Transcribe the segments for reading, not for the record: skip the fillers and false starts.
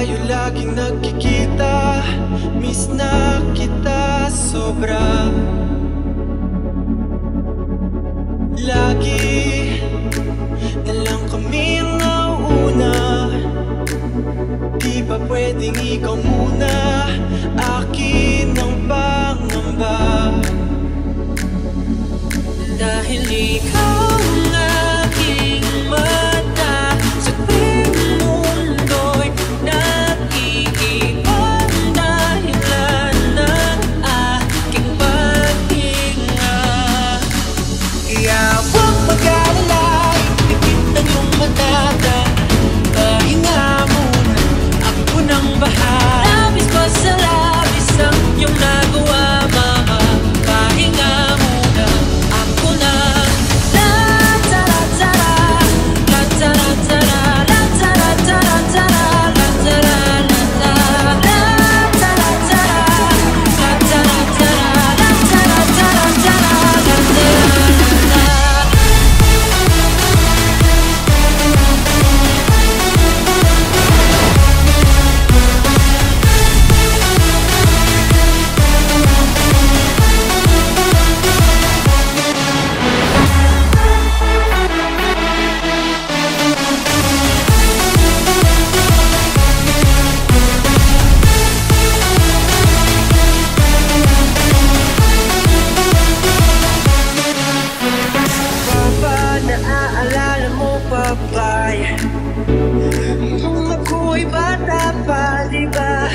tayo laging nagkikita. Miss na kita sobra. Lagi na lang kami ang nauuna. Di ba pwedeng ikaw muna? Akin ang pangamba. Dahil ikaw ang aking mata, sa tuwing mundo'y nag-iibang dahilan ng aking paghinga. Kaya huwag mag-alala, ipipit ang iyong mata. Pahinga muna, ako nang bahala. Labis pa sa labis ang iyong nagawa, mama. Pahinga muna, ako na. Nung ako'y bata pa, diba?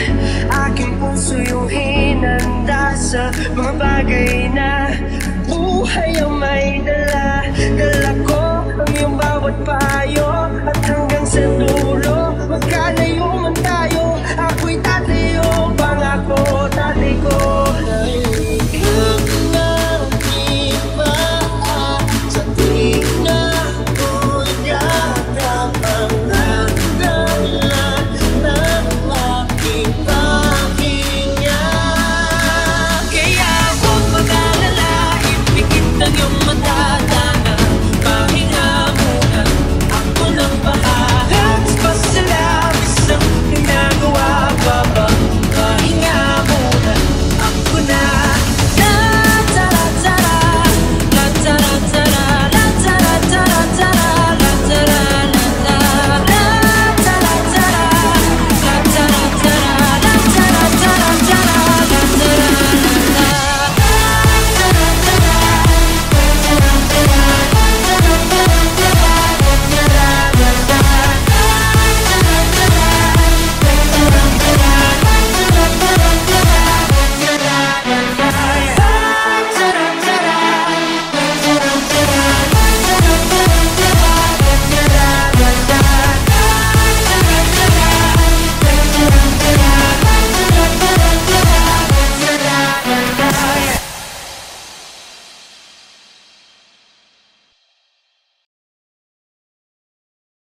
Aking puso yung hinanda sa mga bagay na buhay ang may